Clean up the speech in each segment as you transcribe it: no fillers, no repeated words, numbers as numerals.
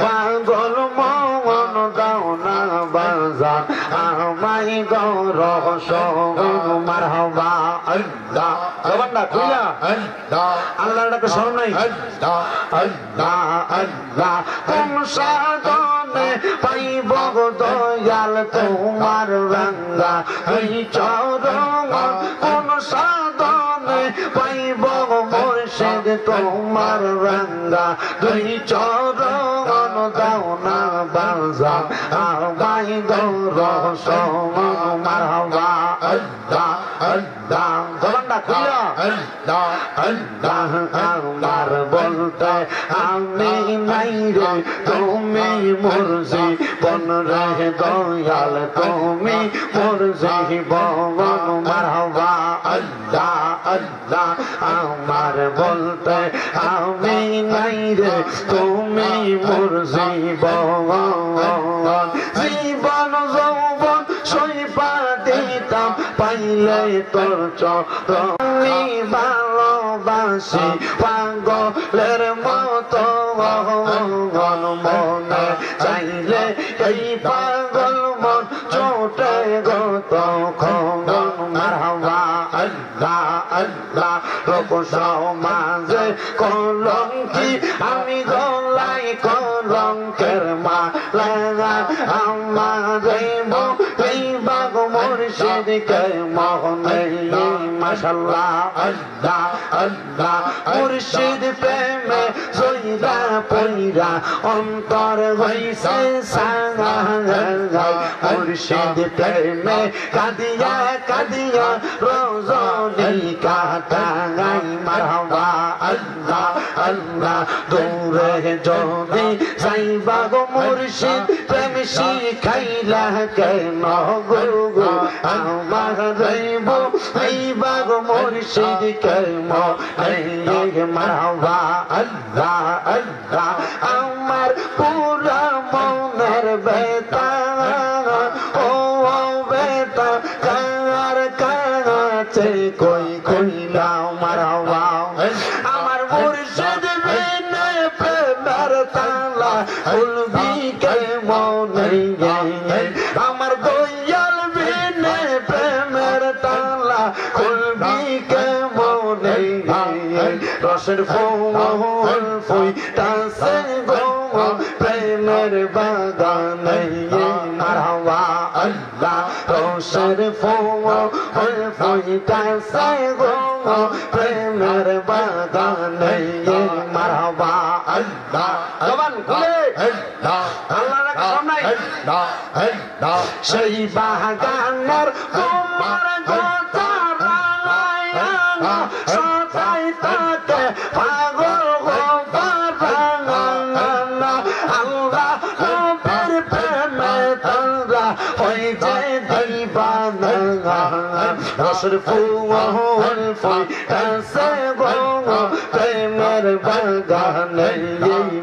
পাগল মন দাও না বাজান আমাই গর মারহাবা আল্লাহ জবানটা খুইলা আল্লাহর ডাকে শরণ নাই আল্লাহ আল্লাহ কোন সাধনে পাইব দয়াল তোমার রঙ্গা এই চরণ কোন সাধনে পাইব মুর্শিদ তোমার রঙ্গা দুই চরণ দাও না বাজান আমাই গর মারহাবা আল্লাহ আল্লাহ জবানটা খুইলা আল্লাহ আল্লাহ আমার বলতে আমি নাই রে তুমি মুর্শি বন রে দয়াল তুমি মুর্শি বন মারহাবা আল্লাহ আল্লাহ আমার বলতে আমি নাই রে তুমি মুর্শি বন জীবন যৌবন সইবা দিতাম পাইলে তোর চরণে ভালোবাসি পাগলের মতো মনে চাইলে এই পাগল মন চোটে গত খন মারহাবা আল্লাহ আল্লাহ রব সমাজে কলঙ্কি আমি গলায় কলঙ্কের মালা আমারে এই বাগ মুর্শিদ কে মোহনে মাশাআল্লাহ আল্লাহ আল্লাহ মুর্শিদ প্রেমে জয়রা পয়রা অন্তর হইছে সাঙ্গা মুর্শিদ প্রেমে কাদিয়া কাদিয়া রজনী কাটাই মারহাবা আল্লাহ আল্লাহ দূরে যদি যাইবা গো মুর্শিদ প্রেম শিখাইলা কেন গো আমার যাইব যাইবা গো মুর্শিদ কেন মারহাবা আল্লাহ আল্লাহ আমার পুরা মনের বেতা ও বেতা কার কাছে কই কইলাও মারহাবা আমার মুর্শিদ বিনে প্রেমের তালা খুলবি কে মনে আমার দয়াল বিনে প্রেমের তালা খুলবি কে মনে রসের ফুল ফুইতাছে গো প্রেমের বাগানে মারহাবা আল্লাহ রসের ফুল ফুইতাছে গো প্রেমের বাগানে মারহাবা আল্লাহ জবান খুলে আল্লাহর সামনে সেই বাগানের তোমার কথা রায়া সদাই তাকে পাগল গো বাগানা আল্লাহ নবীর প্রেমে তারা হইছে দিবানা রসের ফুল ফুইতাছে গো প্রেমের বাগানে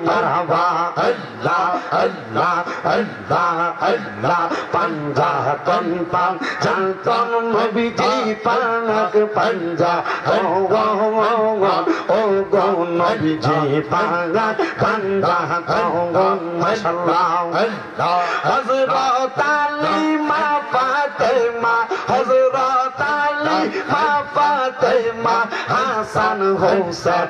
মারহাবা আল্লাহ আল্লাহ আল্লাহ আল্লাহ পাঞ্জা তন পান জাতন নবীজি পানাক পাঞ্জা ও গো নবীজি পানাক পাঞ্জা গো মাশাআল্লাহ আল্লাহ হযরত আলী মা ফাতেমা হযরত আলী মা ফাতেমা হাসান হোসেন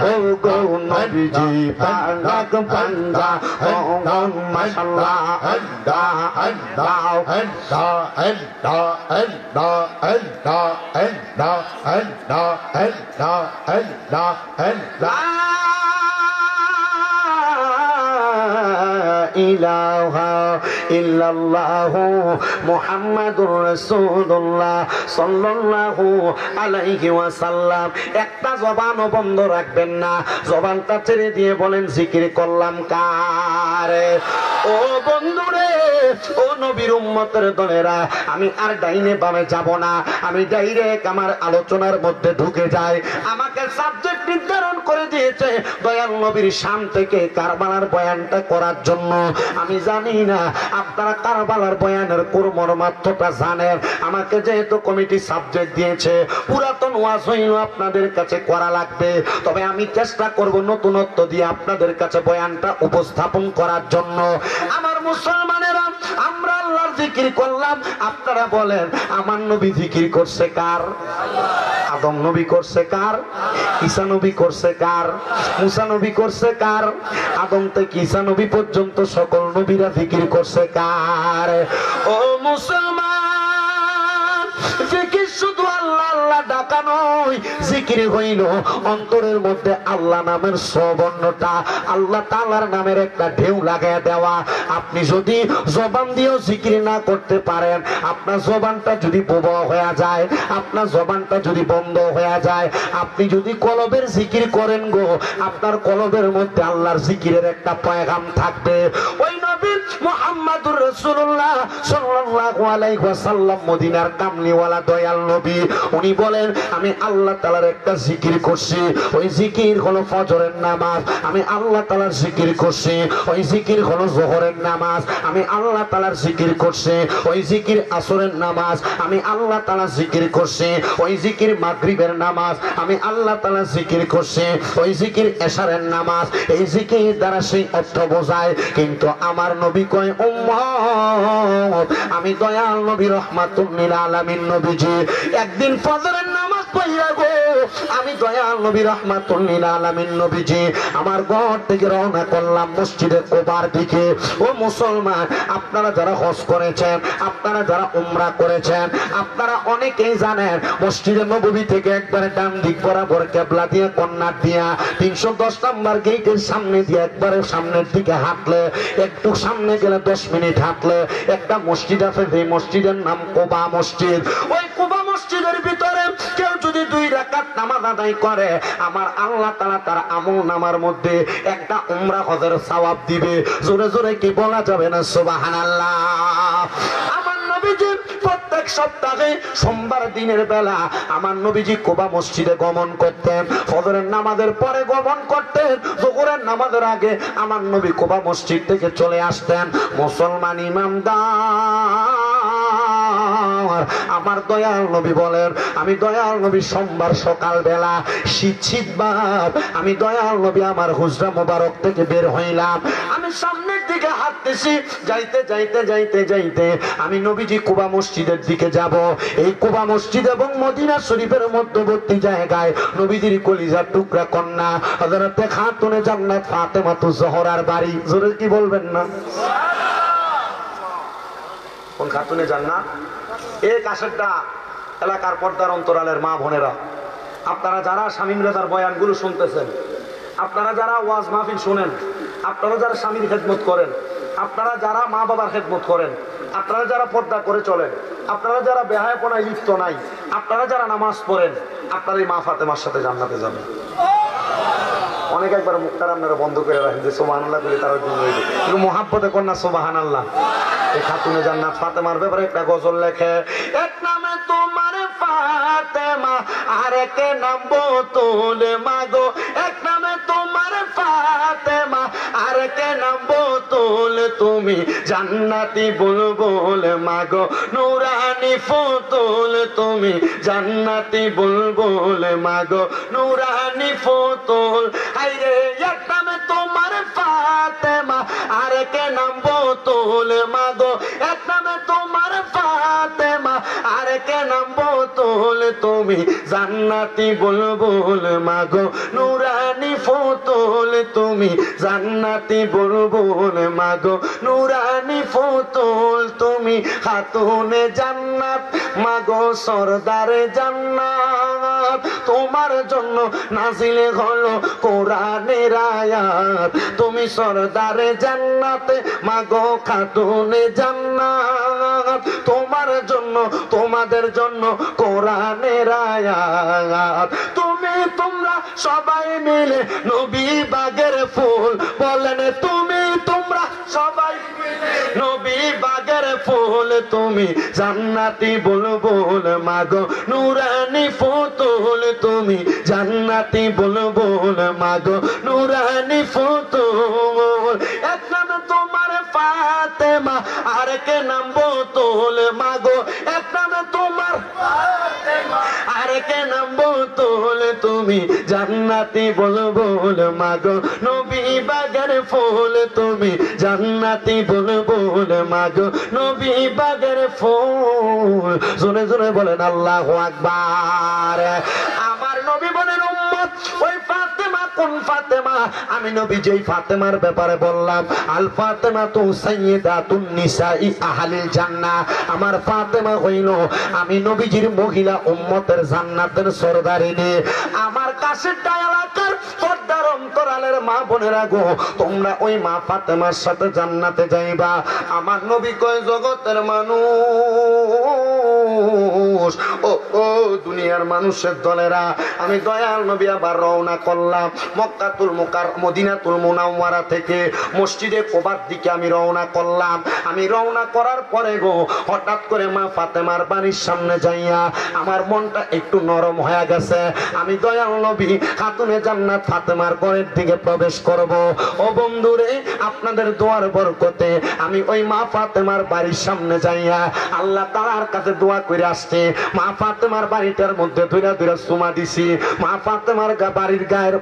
ও গো নবীজি পানাক পাঞ্জা ও মাশাআল্লাহ আল্লাহ আল্লাহ আল্লাহ আল্লাহ আল্লাহ আল্লাহ আল্লাহ আল্লাহ আল্লাহ আল্লাহ আল্লাহ ইলাহা ইল্লাল্লাহু মুহাম্মাদুর রাসূলুল্লাহ সাল্লাল্লাহু আলাইহি ওয়াসাল্লাম। একটা জবানও বন্ধ রাখবেন না, জবানটা ছেড়ে দিয়ে বলেন জিকির করলাম কার। ও বন্ধুরে, ও নবীর উম্মতের দলেরা, আমি আর ডাইনে বামে যাব না, আমি ডাইরেক্ট আমার আলোচনার মধ্যে ঢুকে যাই। আমাকে সাবজেক্ট নির্ধারণ করে দিয়েছে দয়াল নবীর শান থেকে কারবালার বয়ানটা করার জন্য। আমি জানি না আপনারা কারবালার বয়ানের মর্মার্থটা জানেন। আমাকে যেহেতু কমিটি সাবজেক্ট দিয়েছে, পুরাতন ওয়াজ হইল আপনাদের কাছে করা লাগবে, তবে আমি চেষ্টা করব নতুনত্ব দিয়ে আপনাদের কাছে বয়ানটা উপস্থাপন করার জন্য। আমার মুসলমানেরা, আমরা আল্লাহর জিকির করলাম, আপনারা বলেন আমার নবী জিকির করছে কার? আদম নবী করছে কার? ঈসা নবী করছে কার? মুসা নবী করছে কার? আদম থেকে ঈসা নবী পর্যন্ত সকল নবীরা জিকির করছে কার? ও মুসলমান, জিকির শুধু আল্লাহ আল্লাহ ডাকা নয়, জিকির হইল অন্তরের মধ্যে আল্লাহ নামের সবর্ণটা, আল্লাহ তাআলার নামের একটা ঢেউ লাগায় দেওয়া। আপনি যদি জবান দিয়েও জিকির না করতে পারেন, আপনার জবানটা যদি বোবা হয়ে যায়, আপনার জবানটা যদি বন্ধ হয়ে যায়, আপনি যদি কলবের জিকির করেন গো, আপনার কলবের মধ্যে আল্লাহর জিকিরের একটা পয়গাম থাকবে। ওই নবী মুহাম্মদুর রাসূলুল্লাহ সাল্লাল্লাহু আলাইহি ওয়াসাল্লাম, মদিনার কামলিওয়ালা দয়াল নবী, উনি বলেন আমি আল্লাহ তাআলার একটা জিকির করছি, ওই জিকির হলো ফজরের নামাজ। আমি আল্লাহ তাআলার জিকির করছি, ওই জিকির হলো যোহরের নামাজ। আমি আল্লাহ তাআলার জিকির করছি, ওই জিকির আসরের নামাজ। আমি আল্লাহ তাআলার জিকির করছি, ওই জিকির মাগরিবের নামাজ। আমি আল্লাহ তাআলার জিকির করছি, ওই জিকির এশারের নামাজ। এই জিকির দ্বারা সেই অর্থ বোঝায়, কিন্তু আমার নবী কয় উম্মত, আমি দয়াল নবী রহমাতুল লিল আলামিন নবীজি একদিন ফজরের নামাজ পড়িয়া গো, আমি দয়াল নবী রহমাতুল লিল আলামিন নবীজি আমার ঘর থেকে রওনা করলাম মসজিদে কুবার দিকে। ও মুসলমান, আপনারা যারা হজ করেছেন, আপনারা যারা উমরা করেছেন, আপনারা অনেকেই জানেন মসজিদে নববী থেকে একবারে ডান দিক বরাবর কিবলা দিয়ে কর্নার দিয়া 310 নম্বর গেটের সামনে দিয়ে একবারে সামনের দিকে হাঁটলে, একটু সামনে গেলে 10 মিনিট হাঁটলে একটা মসজিদ আছে, যে মসজিদের নাম কুবা মসজিদ। ওই কুবা মসজিদের ভিতরে কেউ যদি 2 রাকাত নামাজ আদায় করে, আমার আল্লাহ তাআলা তার আমল নামার মধ্যে একটা উমরা হজের সওয়াব দিবে। জোরে জোরে কি বলা যাবে না সুবহানাল্লাহ? আমার নবীজি প্রত্যেক সপ্তাহে সোমবার দিনের বেলা আমার নবীজি কুবা মসজিদে গমন করতেন। ফজরের নামাজের পরে গমন করতেন, যোহরের নামাজের আগে আমার নবী কুবা মসজিদ থেকে চলে আসতেন। মুসলমান ইমামদার, আমার দয়াল নবী বলেন, আমি দয়াল নবী সোমবার সকাল বেলা শীত শীত ভাব, আমি দয়াল নবী আমার হুজরা মোবারক থেকে বের হইলাম। আমি সামনের দিকে হাঁটতেছি, যাইতে যাইতে যাইতে যাইতে আমি নবীজি কুবা মসজিদের দিকে যাব। এই কুবা মসজিদ এবং মদিনা শরীফের মধ্যবর্তী জায়গায় নবীজির কলিজার টুকরা কন্যা হযরতে খাতুনে জান্নাত ফাতেমাতুজ জোহরার বাড়ি। জোরে কি বলবেন না? কোন খাতুনে জান্নাত? এই কাশেরটা এলাকার পর্দার অন্তরালের মা বোনেরা, আপনারা যারা শামীম রেজার বয়ানগুলো শুনতেছেন, আপনারা যারা ওয়াজ মাহফিল শুনেন, আপনারা যারা স্বামীর খেদমত করেন, আপনারা যারা মা বাবার খেদমত করেন, আপনারা যারা পর্দা করে চলেন, আপনারা যারা বেহায়াপনায় লিপ্ত নাই, আপনারা যারা নামাজ পড়েন, আপনারা এই মা ফাতেমার সাথে জান্নাতে যাবেন। অনেক একবার মুখটা আপনারা বন্ধ করে রাখেন যে সুবহানাল্লাহ বলে তারা জন্য হইবে, কিন্তু মুহাব্বতে কন্যা সুবহানাল্লাহ। এই খাতুনে জান্নাত ফাতেমার ব্যাপারে একটা গজল লেখে, এক নামে তোমার ফাতেমা আর এক নাম বোতল মাগো, এক নামে তোমার ফাতেমা আর এক নাম বোতল, তুমি জান্নাতি বুলবুল মাগো, নুরানি ফুতুল, তুমি জান্নাতি বুলবুল মাগো, নুরানি ফুতুল। আইরে এক নামে তোমার ফাতেমা আর এক নাম বোতল মাগো, এক নামে তোমার ফাতেমা আর এক নাম বোতল, তুমি জান্নাতি বুলবুল মাগো, নুরানি ফুতুল, তুমি জান্নাতি বুলবুল মাগো, নুরানি ফুতুল, তুমি খাতুনে জান্নাত মাগো, সরদারে জান্নাত, তোমার জন্য নাজিল হলো কোরআনের আয়াত, তুমি সরদারে জান্নাত মাগো, খাতুনে জান্নাত, তোমার জন্য তোমাদের জন্য কোরআনের আয়াত, তুমি তোমরা সবাই মিলে নবী বাগের ফুল, বলেন তুমি তোমরা সবাই মিলে নবী বাগের ফুল, তুমি জান্নাতি বুলবুল মাগো, নুরানি ফুতুল, তুমি জান্নাতি বুলবুল মাগো, নুরানি ফুতুল। এক নামে তোমার ফাতেমা, আর কে নাম বোতল মাগো, এক নামে তোমার আর কে নাম বোতল, তুমি জান্নাতি বলবো মাগো, নবী বাগের ফুল, তুমি জান্নাতি বলবো মাগো, নবী বাগের ফুল। জোরে জোরে বলেন আল্লাহু আকবার। আমার নবী বলেন উম্মত, ওই ফাতেমা কোন ফাতেমা? আমি নবী যেই ফাতেমার ব্যাপারে বললাম, আল ফাতেমা তু সাইয়্যিদাতুন নিসাই আহলিল জান্নাহ, আমার ফাতেমা হইল আমি নবীজির মহিলা উম্মতের জান্নাতের সরদারিনী। আমার কাছে এলাকার পর্দার অন্তরালের মা বোনেরা গো, তোমরা ওই মা ফাতেমার সাথে জান্নাতে যাইবা। আমার নবী কয় জগতের মানুষ, ও ও দুনিয়ার মানুষের দলেরা, আমি দয়াল নবী আবার রওনা করলাম মক্কাতুল মদিনাতুল মুনাওয়ারা থেকে মসজিদে কুবার দিকে আমি রওনা করলাম। আমি রওনা করার পরে গো, হঠাৎ করে মা ফাতেমার বাড়ির সামনে যাইয়া আমার মনটা একটু নরম হয়ে গেছে। আমি দয়াল নবী খাতুনে জান্নাত ফাতেমার ঘরের দিকে প্রবেশ করব। ও বন্ধুরে, আপনাদের দোয়ার বরকতে আমি ওই মা ফাতেমার বাড়ির সামনে যাইয়া আল্লাহ তাআলার কাছে দোয়া করে আসছে। মা ফাতেমার বাড়িটার মধ্যে ধইরা ধইরা চুমা দিছি। মা ফাতেমার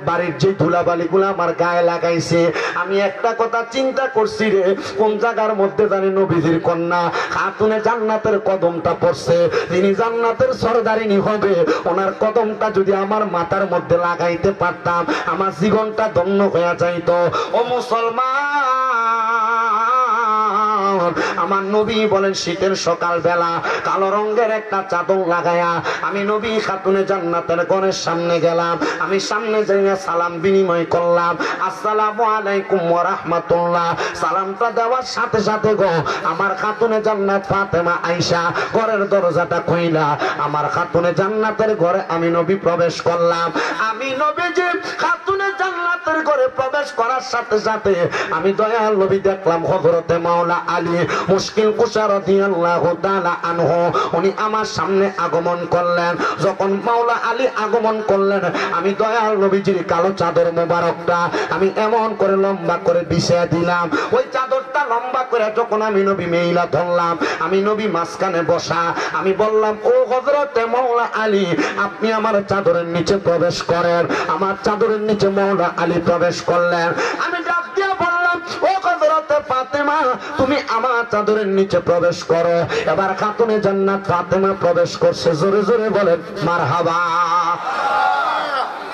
বাড়ির যে ধুলাবালিগুলো আমার গায়ে লাগাইছে, আমি একটা কথা চিন্তা করছি রে, কোন জায়গার মধ্যে জানি নবীজির কন্যা খাতুনে জান্নাতের কদমটা পড়ছে, যিনি জান্নাতের সরদারিনী হবে, ওনার কদমটা যদি আমার মাথার মধ্যে লাগাইতে পারতাম, আমার জীবনটা ধন্য হয়ে যাইত। ও মুসলমান, আমার নবী বলেন শীতের সকাল বেলা কালো রঙের একটা চাদর লাগায়া আমি নবী খাতুনে জান্নাতের ঘরের সামনে গেলাম। আমি সামনে যাইয়া সালাম বিনিময় করলাম, আসসালামু আলাইকুম ওয়া রাহমাতুল্লাহ। সালামটা দেওয়ার সাথে সাথে গো, আমার খাতুনে জান্নাত ফাতেমা আয়েশা ঘরের দরজাটা খুইলা আমার খাতুনে জান্নাতের ঘরে আমি নবী প্রবেশ করলাম। আমি নবী যে খাতুনে জান্নাতের ঘরে প্রবেশ করার সাথে সাথে আমি দয়াল নবী দেখলাম হযরতে মাওলা আলী মুশকিল কুশা রাদিয়াল্লাহু তাআলা আনহু, উনি আমার সামনে আগমন করলেন। যখন মাওলা আলী আগমন করলেন, আমি দয়াল নবীজির কালো চাদর মোবারকটা আমি এমন করে লম্বা করে বিছিয়ে দিলাম। ওই চাদরটা লম্বা করে যখন আমি নবী মেইলা ধরলাম, আমি নবী মাঝখানে বসা, আমি বললাম, ও হযরতে মাওলা আলী, আপনি আমার চাদরের নিচে প্রবেশ করেন। আমার চাদরের নিচে মাওলা আলী প্রবেশ করলেন। আমি ডাক দিয়ে বললাম, ও হযরতে ফাতেমা, তুমি আমার চাদরের নিচে প্রবেশ করো। এবার খাতুনে জান্নাত ফাতেমা প্রবেশ করছে। জোরে জোরে বলেন মারহাবা।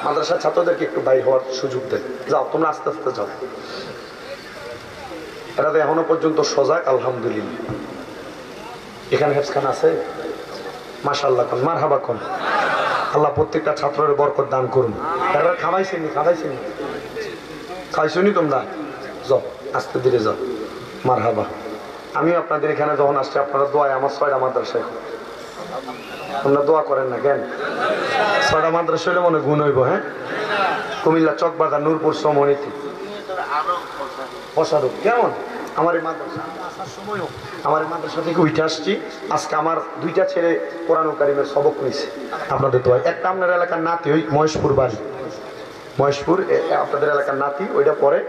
মাদ্রাসার ছাত্রদেরকে একটু বাইরে হওয়ার সুযোগ দেন। যাও তোমরা আস্তে আস্তে যাও। এরা তো এখনো পর্যন্ত সজাগ, আলহামদুলিল্লাহ। এখানে হেফসখানা আছে, মাশাআল্লাহ কোন মারহাবা কোন। আল্লাহ প্রত্যেকটা ছাত্রের বরকত দান করুন। এরা খাওয়াইছেনি খাইছনি তোমরা? যাও আস্তে ধীরে যাও, মারহাবা। আমিও আপনাদের এখানে যখন আসছি, আপনারা দোয়ায় আমার 6টা মাদ্রাসায়, আপনারা দোয়া করেন না কেন? 6টা মাদ্রাসা হইলে মনে গুণ হইব। হ্যাঁ, কুমিল্লা, চকবাজার, নূরপুর, সমনীতি, অসাধু কেমন আমার এই মাদ্রাসা। আসার সময়ও আমার এই মাদ্রাসা থেকে উঠে আসছি। আজকে আমার 2টা ছেলে কোরআন কারীমের সবক নিছে আপনাদের দোয়ায়। একটা আপনার এলাকার নাতি, ওই মহেশপুর বাড়ি, মহেশপুর আপনাদের এলাকার নাতি, ওইটা পরে।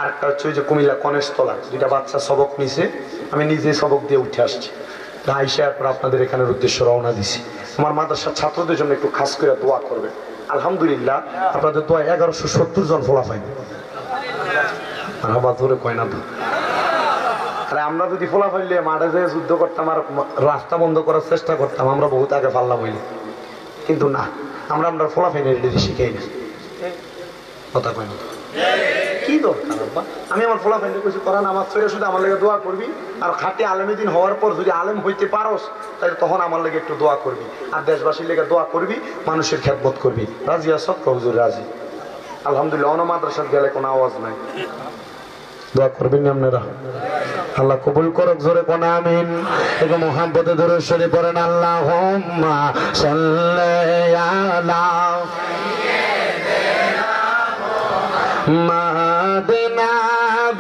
আরেকটা হচ্ছে ওই যে কুমিল্লা কনেশতলা, 2টা বাচ্চা সবক নিছে। আমি নিজে সবক দিয়ে উঠে আসছি। আইসা এরপর আপনাদের এখানের উদ্দেশ্যে রওনা দিছি। আমার মাদ্রাসার ছাত্রদের জন্য একটু খাস করে দোয়া করবেন। আলহামদুলিল্লাহ আপনাদের দোয়া 1170 জন ফলাফল। আর আবার ধরে কয় না তো। আরে আমরা যদি ফলাফল নিয়ে মাঠে যেয়ে যুদ্ধ করতাম আর রাস্তা বন্ধ করার চেষ্টা করতাম, আমরা বহুত আগে পারলাম হইলে। কিন্তু না, আমরা ফলাফল শিখাই না। কথা কয় না, কি দরকার আব্বা? আমি আমার ফলাফল কইছি কোরআন আমার ছেড়ে শুধু আমার লেগে দোয়া করবি। আর খাঁটি আলেমী দিন হওয়ার পর যদি আলেম হইতে পারোস, তাহলে তখন আমার লেগে একটু দোয়া করবি, আর দেশবাসীর লেগে দোয়া করবি, মানুষের খেদমত করবি। রাজি আছো? হুজুর রাজি। আলহামদুলিল্লাহ। অন্য মাদ্রাসাত গেলে কোনো আওয়াজ নাই, দোয়া করবেন আপনারা। আল্লাহ কবুল করুক। জোরে কোন আমিন। এবং মুহাম্মদে দরুদ শরীফ পড়েন, আল্লাহুম্মা সাল্লি আলা মাদিনা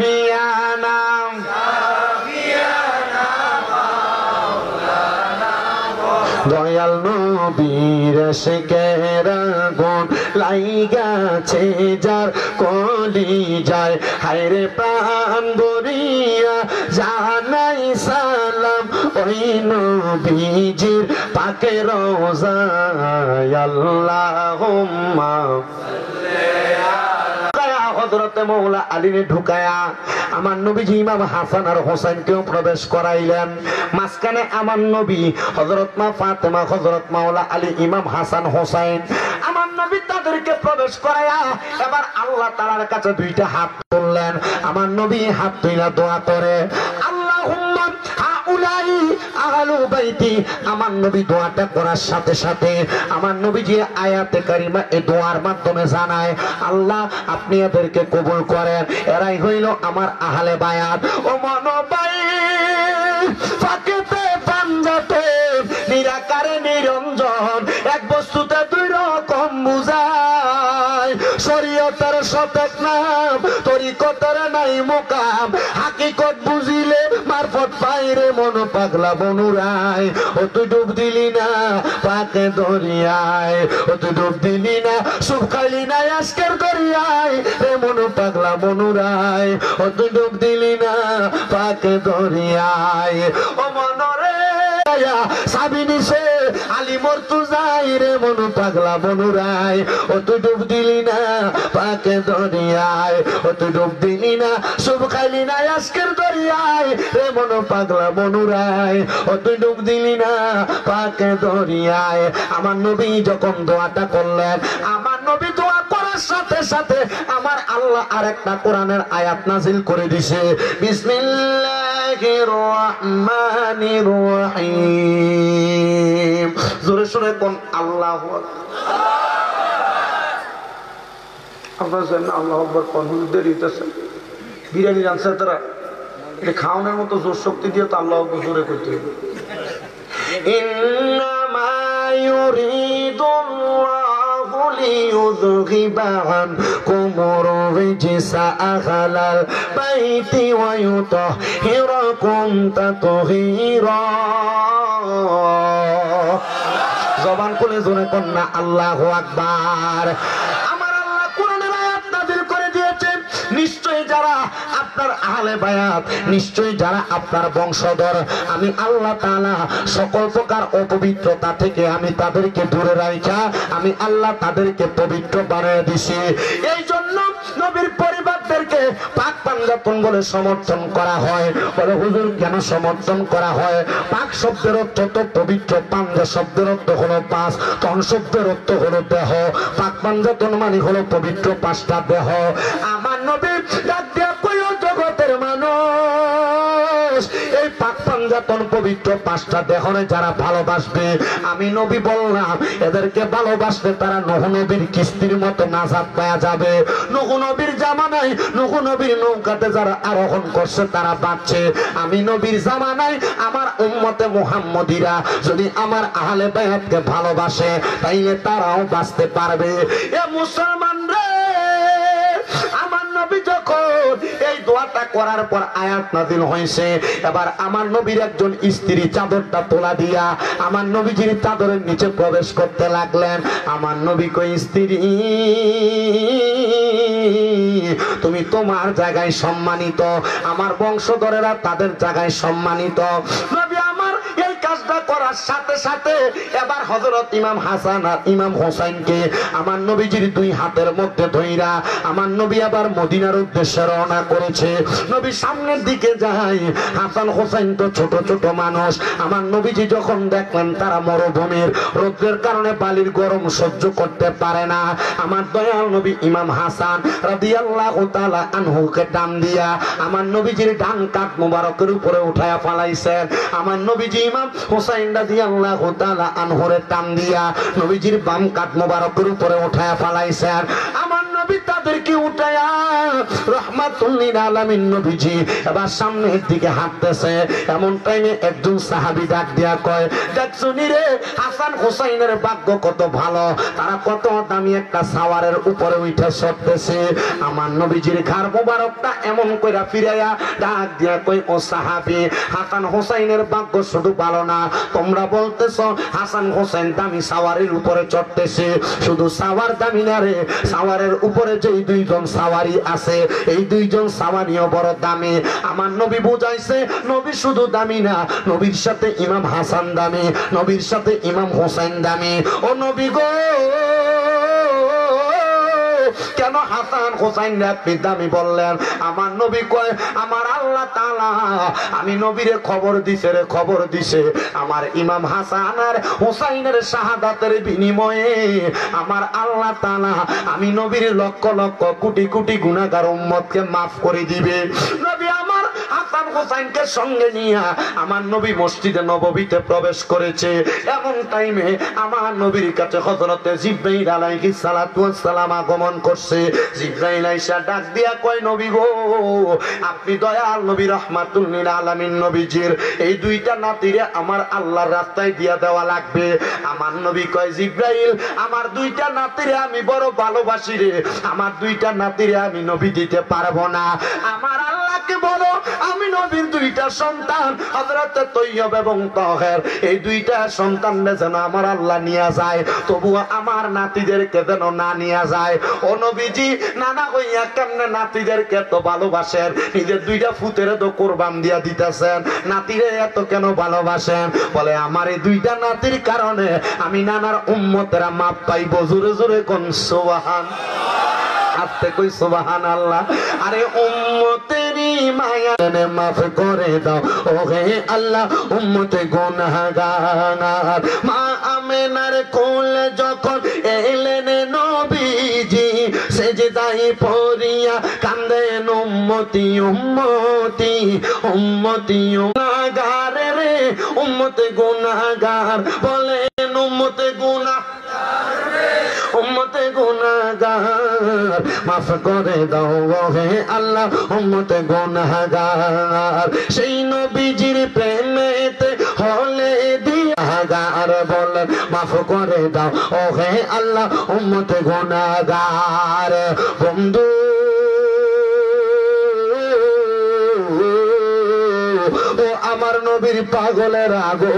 বিয়ানা দয়াল নবীর শিকের গুণ লাইগাছে যার কলি যায় হায়রে প্রাণ বরিয়া জানাই সালাম ওই নবীজির পাকে রওজায় আল্লাহুম্মা হযরতে মওলা আলীরে ঢুকায়া আমার নবীজি ইমাম হাসান আর হোসেনকেও প্রবেশ করাইলেন। মাঝখানে আমার নবী হযরত মা ফাতেমা, হযরত মাওলা আলী, ইমাম হাসান হোসেন, আমার নবী তাদেরকে প্রবেশ করায়া এবার আল্লাহ তাআলার কাছে দুইটা হাত তুললেন। আমার নবী হাত তুইলা দোয়া করে আল্লাহুম্মা হাউলাই আহলু বাইতি। আমার নবী দোয়াটা করার সাথে সাথে আমার নবীজি আয়াতে কারিমা এই দোয়ার মাধ্যমে জানায় আল্লাহ আপনি এদেরকে কবুল করেন, এরাই হইল আমার আহলে বায়াত। ও মনোবাই ফাঁকেতে পাঞ্জাতে নিরাকারে নিরঞ্জন, এক বস্তুতে দুই রকম বুঝায়। শরীয়তের সতেক নাম, তরিকতের নাই মোকাম, হাকিকত বুঝিলে মারফত পাইরে মন পাগলা বনুরায়। ও তুই ডুব দিলি না পাকে দরিয়ায়, ও তুই ডুব দিলি না সুখ খাইলি না আজকের দরিয়ায় রে মন পাগলা বনুরায়। ও তুই ডুব দিলি না পাকে দরিয়ায়। ও মনরে সাবিনি সে আলী মরতু যাই রে মন পাগলা বনুরায়। ও তুই ডুব দিলি না পাকে দরিয়ায়, ও তুই ডুব দিলি না সুখ খাইলি না আজকের দরিয়ায় রে মন পাগলা বনুরায়। ও তুই ডুব দিলি না পাকে দরিয়ায়। আমার নবী যখন দোয়াটা করলেন, আমার নবী দোয়া করার সাথে সাথে আমার আল্লাহ আরেকটা কোরআনের আয়াত নাজিল করে দিছে। বিসমিল্লাহির রহমানির রহিম। জোরে সোরে কোন আল্লাহু আকবার। আপনারা জানেন আল্লাহু আকবার কোন হুজুরদের ইতাছে বিরিয়ানি রান্না তারা এটা খাওয়ানোর মতো জোর শক্তি দিয়ে তো আল্লাহু আকবার জোরে করতে হবে। ইন্নামা ইউরিদুল্লাহু লিইউযহিবা আনকুমুর রিজসা আহলাল বাইতি ওয়া ইউতাহিরাকুম তাতহীরা। জবান খুলে জোরে কন্যা আল্লাহু আকবার। আমার আল্লাহ কোরআনের আয়াত নাযিল করে দিয়েছেন, নিশ্চয়ই যারা আপনার আহলে বায়াত, নিশ্চয়ই যারা আপনার বংশধর, আমি আল্লাহ তাআলা সকল প্রকার অপবিত্রতা থেকে আমি তাদেরকে দূরে রাখা, আমি আল্লাহ তাদেরকে পবিত্র বানিয়ে দিছি। এই জন্য নবীর পরিবারদেরকে পাক পাঞ্জাতন বলে সমর্থন করা হয়। বলে হুজুর কেন সমর্থন করা হয়? পাক শব্দের অর্থ তো পবিত্র, পাঞ্জা শব্দের অর্থ হলো পাঁচ, তন শব্দের অর্থ হলো দেহ, পাক পাঞ্জাতন মানে হলো পবিত্র পাঁচটা দেহ। আমার নবী ডাক দিয়া কইও জগতের মানুষ, এই পাক পাঞ্জাতন পবিত্র পাঁচটা দেহরে যারা ভালোবাসবে, আমি নবী বললাম এদেরকে ভালোবাসলে তারা নূহ নবীর কিস্তির মতো নাজাত পাওয়া যাবে। নূহ নবীর জামানায় নূহ নবীর নৌকাতে যারা আরোহণ করছে তারা বাঁচছে। আমি নবীর জামানায় আমার উম্মতে মুহাম্মদীরা যদি আমার আহলে বায়াতকে ভালোবাসে তাইলে তারাও বাঁচতে পারবে। এ মুসলমান রে, আমার নবী যখন এই দোয়াটা করার পর আয়াত নাযিল হয়েছে, এবার আমার নবীর একজন স্ত্রী চাদরটা তোলা দিয়া আমার নবীজির চাদরের নিচে প্রবেশ করতে লাগলেন। আমার নবী কই, স্ত্রী তুমি তোমার জায়গায় সম্মানিত, আমার বংশধরেরা তাদের জায়গায় সম্মানিত। নবী আমার এই কাজটা করার সাথে সাথে এবার হযরত ইমাম হাসান আর ইমাম হোসেনকে আমার নবীজির দুই হাতের মধ্যে ধইরা আমার নবী আবার মদিনার উদ্দেশ্যে রওনা করেছে। নবী সামনের দিকে যায়, হাসান হোসেন তো ছোট ছোট মানুষ। আমার নবীজি যখন দেখলেন তারা মরুভূমির রোদের কারণে বালির গরম সহ্য করতে পারে না, আমার দয়াল নবী ইমাম হাসান রাদিয়াল্লাহু তাআলা আনহুকে টান দিয়া আমার নবীজির ডান কাঁধ মোবারকের উপরে উঠায়া ফালাইছেন। আমার নবীজি ইমাম হোসেন রাদিয়াল্লাহু তাআলা আনহুরে টান দিয়া নবীজির বাম কাঁধ মোবারকের উপরে উঠায়া ফালাইছেন। আমার নবী তাদেরকে উঠায়া রাহমাতুল লিল আলামিন নবীজি এবার সামনের দিকে হাঁটতেছে। এমন টাইমে একজন সাহাবী ডাক দিয়া কয়, দেখছনি রে হাসান হুসাইনের ভাগ্য কত ভালো, তারা কত দামি একটা সাওয়ারের উপরে উঠে চড়তেছে। আমার নবীজির ঘাড় মোবারকটা এমন কইরা ফিরাইয়া ডাক দিয়া কই, ও সাহাবী, হাসান হুসাইনের ভাগ্য শুধু ভালো না, তোমরা বলতেছো হাসান হুসাইন দামি সাওয়ারের উপরে চড়তেছে, শুধু সাওয়ার দামি না রে, সাওয়ারের উপরে যে দুইজন সাওয়ারি আছে এই দুইজন সাওয়ারিও বড় দামি। আমার নবী বুঝাইছে নবী শুধু দামি না, নবীর সাথে ইমাম হাসান দামি, নবীর সাথে ইমাম হুসাইন দামি। ও নবী গো, কেন হাসান হুসাইন আপনি দামি বললেন? আমার নবী কয়, আমার আল্লাহ তাআলা আমি নবীরে খবর দিছে রে, খবর দিছে আমার ইমাম হাসান আর হুসাইনের শাহাদাতের বিনিময়ে আমার আল্লাহ তাআলা আমি নবীর লক্ষ লক্ষ কোটি কোটি গুনাহগার উম্মতকে মাফ করে দিবে। নবী আমার হাসান হুসাইনকে সঙ্গে নিয়ে আমার নবী মসজিদে নববীতে প্রবেশ করেছে। এমন টাইমে আমার নবীর কাছে হযরতে জিবরাইল আলাইহিস সালাতু ওয়াস সালাম আগমন করছে। জিবরাইল আইসা ডাক দিয়া কয়, নবী গো, আপনি দয়াল নবী রাহমাতুল লিল আলামিন নবীজির এই দুইটা নাতিরে আমার আল্লাহর রাস্তায় দিয়া দেওয়া লাগবে। আমার নবী কয়, জিবরাইল, আমার দুইটা নাতিরে আমি বড় ভালোবাসি রে, আমার দুইটা নাতিরে আমি নবী দিতে পারবো না। আমার আল্লাহকে বলো আমি নবীর দুইটা সন্তান হযরতে তৈয়ব এবং তাহের এই দুইটা সন্তানরে যেন আমার আল্লাহ নিয়ে যায়, তবুও আমার নাতিদেরকে যেন না নিয়ে যায়। ও নবীজি, নানা হইয়া কেমনে নাতিদেরকে এত ভালোবাসেন, নিজের দুইটা ফুতের তো কোরবান দিয়া দিতেছেন, নাতিরে এত কেন ভালোবাসেন? বলে, আমার এই দুইটা নাতির কারণে আমি নানার উম্মতেরা মাপ পাইব। জোরে জোরে কোন সুবহান, আস্তে কই সুবহানাল্লাহ। আরে উম্মতেরই মায়া মাফ করে দাও ও হে আল্লাহ, উম্মতে গুনাহগার। মা আমেনার কোলে যখন এলেন নবীজি, সেজদায় পড়িয়া কান্দেন উম্মতি উম্মতি উম্মতি গুনাহগার রে, উম্মতে গুনাহগার। বলেন উম্মতে গুনাহগার রে, উম্মতে গুনাহগার, মাফ করে দাও হে আল্লাহ, উম্মতে গুনাহগার। সেই নবীজির প্রেমেতে হলে দিয়াগার, বলেন মাফ করে দাও ও হে আল্লাহ, উম্মতে গুনাহগার। বন্ধু ও আমার নবীর পাগলের আগো,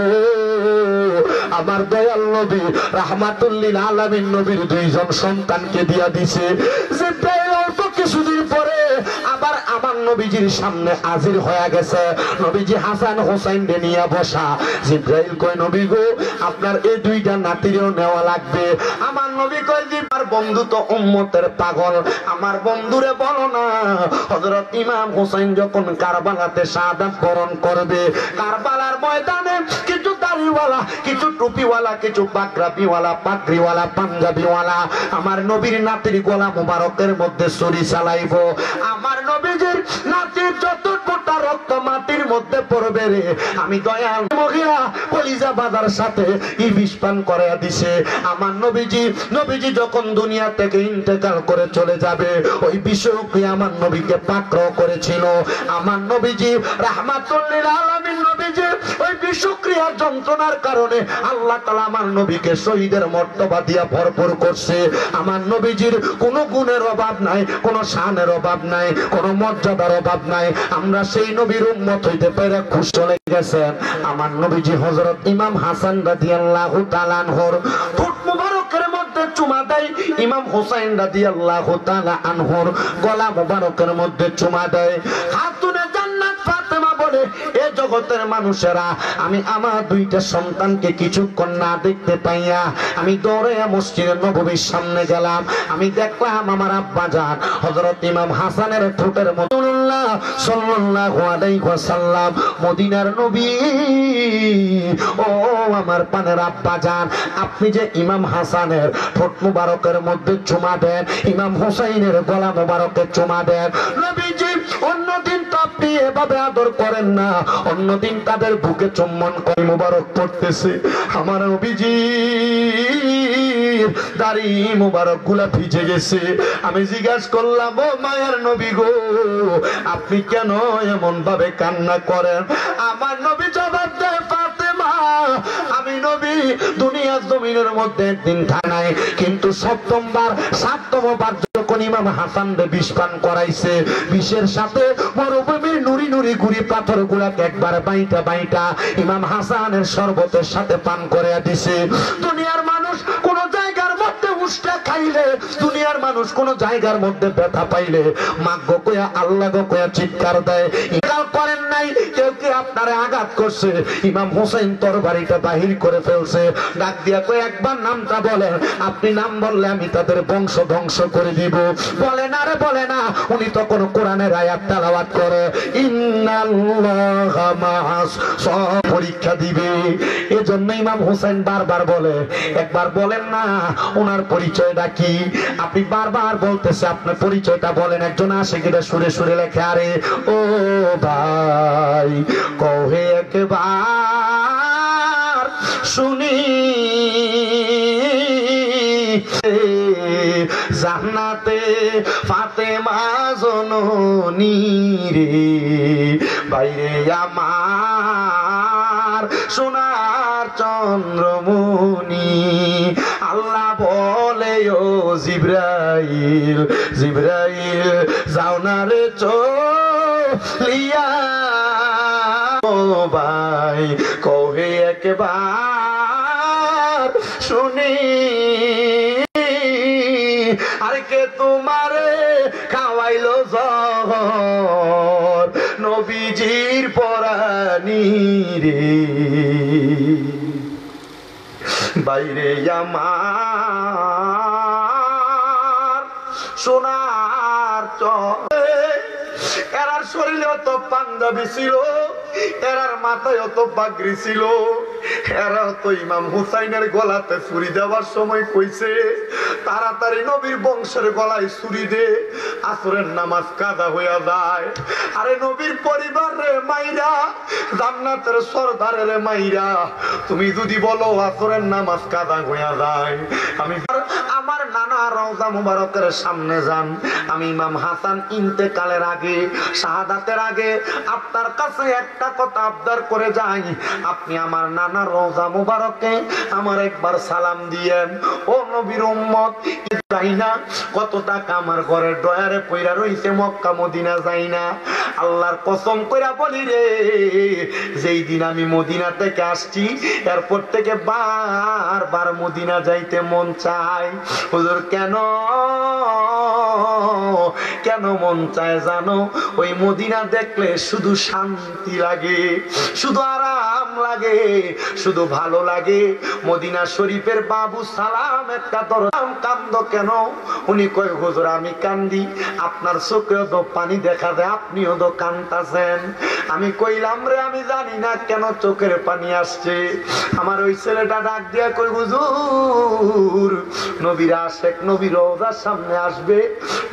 আমার দয়াল নবী রাহমাতুল লিল আলামিন নবীর দুইজন সন্তানকে দিয়া দিছে। যে অল্প কিছুদিন পরে আবার আমার নবীজির সামনে হাজির হয়ে গেছে। নবীজি হাসান হুসাইন নিয়ে বসা। জিবরাইল কয়, নবী গো, আপনার এই দুইটা নাতিরেও নেওয়া লাগবে। আমার নবী কয়, জি, আমার বন্ধু তো উম্মতের পাগল, আমার বন্ধুরে বলো না হযরত ইমাম হুসাইন যখন কারবালাতে শাহাদাত বরণ করবে, কারবালার ময়দানে কিছু দাড়িওয়ালা, কিছু টুপিওয়ালা, কিছু পাগড়িওয়ালা, পাগড়িওয়ালা, পাঞ্জাবিওয়ালা আমার নবীর নাতির গলা মুবারকের মধ্যে ছুরি চালাইব। আমার নবীজির নাতির যত ফোঁটা রক্ত মাটির মধ্যে পড়বে রে, আমি দয়াল মহিলা কলিজা বাঁধার সাথে ই বিষ পান করে দিছে। আমার নবীজি যখন দুনিয়া থেকে ইন্তেকাল করে চলে যাবে, ওই বিষয়কে আমার নবীকে পাকড়াও করেছিল। আমার নবীজি রাহমাতুল লিল আলামিন নবীজি ওই বিষক্রিয়ার যন্ত্রণার কারণে আল্লাহ তাআলা আমার নবীকে শহীদের মর্তবা দিয়া ভরপুর করছে। আমার নবীজির কোনো গুণের অভাব নাই, কোনো শানের অভাব নাই, কোনো মর্যাদার অভাব নাই। আমরা সেই নবীর উম্মত হইতে পেরে খুশি চলে গেছেন। আমার নবীজি হযরত ইমাম হাসান রাদিয়াল্লাহু তাআলা আনহুর ঠোঁট মুবারকের মধ্যে চুমা দেয়, ইমাম হুসাইন রাদিয়াল্লাহু তাআলা আনহুর গলা মুবারকের মধ্যে চুমা দেয়। খাতুনে জান্নাত ফাতেমা বলে, এ জগতের মানুষেরা, আমি আমার দুইটা সন্তানকে কিছুক্ষণ না দেখতে পাইয়া আমি দৌড়ে মসজিদে নববীর সামনে গেলাম। আমি দেখলাম আমার আব্বা জান হযরত ইমাম হাসানের ঠোঁটের মধ্যে সাল্লাল্লাহু আলাইহি ওয়াসাল্লাম মদিনার নবী। ও আমার পানের আব্বা জান, আপনি যে ইমাম হাসানের ঠোঁট মুবারকের মধ্যে চুমা দেন, ইমাম হুসাইনের গলা মুবারকে চুমা দেন, নবীজি অন্যদিন তো আপনি এভাবে আদর করেন না, অন্যদিন তাদের বুকে চুম্বন করে মুবারক পড়তেছে। আমার নবীজি নবীর দাড়ি মুবারক গুলা ভিজে গেছে। আমি জিজ্ঞাসা করলাম, ও মায়ের নবী গো, আপনি কেন এমন ভাবে কান্না করেন? আমার নবী জবাব দেয়, ফাতেমা, আমি নবী দুনিয়ার জমিনের মধ্যে একদিন থানায়, কিন্তু সপ্তমবার 7তম বার যখন ইমাম হাসান রে বিষ পান করাইছে, বিষের সাথে মরুভূমির নুরি নুরি গুড়ি পাথর গুলাকে একবার বাইটা বাইটা ইমাম হাসানের শরবতের সাথে পান করে দিছে। দুনিয়ার মানুষ কোন জায়গার মধ্যে উষ্টা খাইলে, দুনিয়ার মানুষ কোন জায়গার মধ্যে ব্যথা পাইলে মাগ্য কয়া আল্লাহ গো কয়া চিৎকার দেয়। ইকাল করেন নাই, কেউ কে আপনারে আঘাত করছে, ইমাম হোসেন তরবারিটা বাহির করে ফেলছে, ডাক দিয়া কই একবার নামটা বলেন, আপনি নাম বললে আমি তাদের বংশ ধ্বংস করে দিব। বলে না রে, বলে না। উনি তখন কোরআনের আয়াত তেলাওয়াত করে, ইন্নাল্লাহা মা'আস সাবিরিন, পরীক্ষা দিবে। এজন্য ইমাম হোসেন বারবার বলে, একবার বলেন না ওনার পরিচয়টা কি? আপনি বারবার বলতেছে, আপনার পরিচয়টা বলেন। একজন আশিকিটা সুরে সুরে লেখে, আরে ও ভাই কহে একবার শুনি, জান্নাতে ফাতেমা জননী রে, বাইরে আমার সোনার চন্দ্রমণি। আল্লাহ বলে, ও জিবরাইল, জিবরাইল যাও না রে চলিয়া, ও ভাই কহে একবার শুনি, আর কে তোমারে খাওয়াইলো জহর নবীজির পরানি রে, বাইরে আমার সোনার এরার শরীরে অত পাঞ্জাবি ছিল, এরার মাথায় অত পাগড়ি ছিল, এরা তো ইমাম হুসাইনের গলাতে ছুরি দেওয়ার সময় কইছে, তাড়াতাড়ি নবীর বংশের গলায় ছুরি দে, আসরের নামাজ কাজা হইয়া যায়। আরে নবীর পরিবার রে মাইরা, জান্নাতের সরদারের মাইরা, তুমি যদি বলো আসরের নামাজ কাজা হইয়া যায়, আমি আমার নানা রওজা মুবারকের সামনে যান, আমি ইমাম হাসান ইন্তেকালের আগে, শাহাদাতের আগে আপনার কাছে একটা কথা আবদার করে যাই, আপনি আমার নানা রওজা মুবারকে আমার একবার সালাম দিয়েন। ও নবীর উম্মত, যাই না কত টাকা আমার ঘরের ডয়ারে পয়রা রইছে, মক্কা মদিনা যাই না। আল্লাহর কসম কইরা বলি রে, যেই দিন আমি মদিনা থেকে আসছি, এরপর থেকে বারবার মদিনা যাইতে মন চায়। হুজুর কেন কেন মন চায় জানো? ওই মদিনা দেখলে শুধু শান্তি লাগে, শুধু আরাম লাগে, শুধু ভালো লাগে। মদিনা শরীফের বাবু সালাম একটা দরদাম, কান্দ কেন? উনি কয়, হুজুর আমি কান্দি, আপনার চোখেও তো পানি দেখা যায়, আপনিও তো কান্দাছেন। আমি কইলাম রে, আমি জানি না কেন চোখের পানি আসছে। আমার ওই ছেলেটা ডাক দিয়া কই, হুজুর নবীর আশেক, নবীর রওজার সামনে আসবে,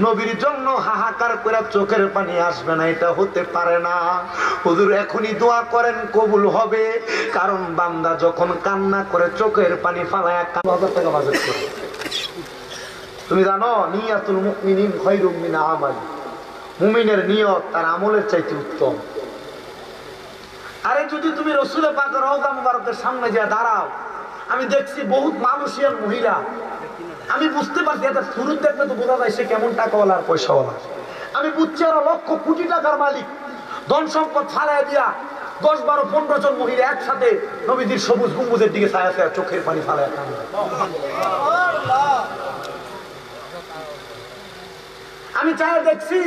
নবীর জন্য হাহাকার করে চোখের পানি আসবে না, এটা হতে পারে না। হুজুর এখনই দোয়া করেন, কবুল হবে। কারণ বান্দা যখন কান্না করে চোখের পানি ফালায়, 1000 টাকা বাজেট করে। তুমি জানো, নিয়াতুল মুমিনিন খায়রুম মিন আমালি, মুমিনের নিয়ত তার আমলের চাইতে উত্তম। আরে যদি তুমি রাসূলের পাকের রওজা মুবারকের সামনে যা দাঁড়াও, আমি দেখছি বহুত মানুষের মহিলা, আমি বুঝতে পারছি এটা শুরু দেখলে তো বোঝা যায় সে কেমন টাকাওয়ালা আর পয়সাওয়ালা। আমি বুঝছি আর লক্ষ কোটি টাকার মালিক, ধন সম্পদ ছাড়াই দিয়া 10, 12, 15 জন মহিলা একসাথে নবীজির সবুজ গম্বুজের দিকে ছায়া ছায়া চোখের পানি ফালায় কাঁদে। আমি চাই দেখছি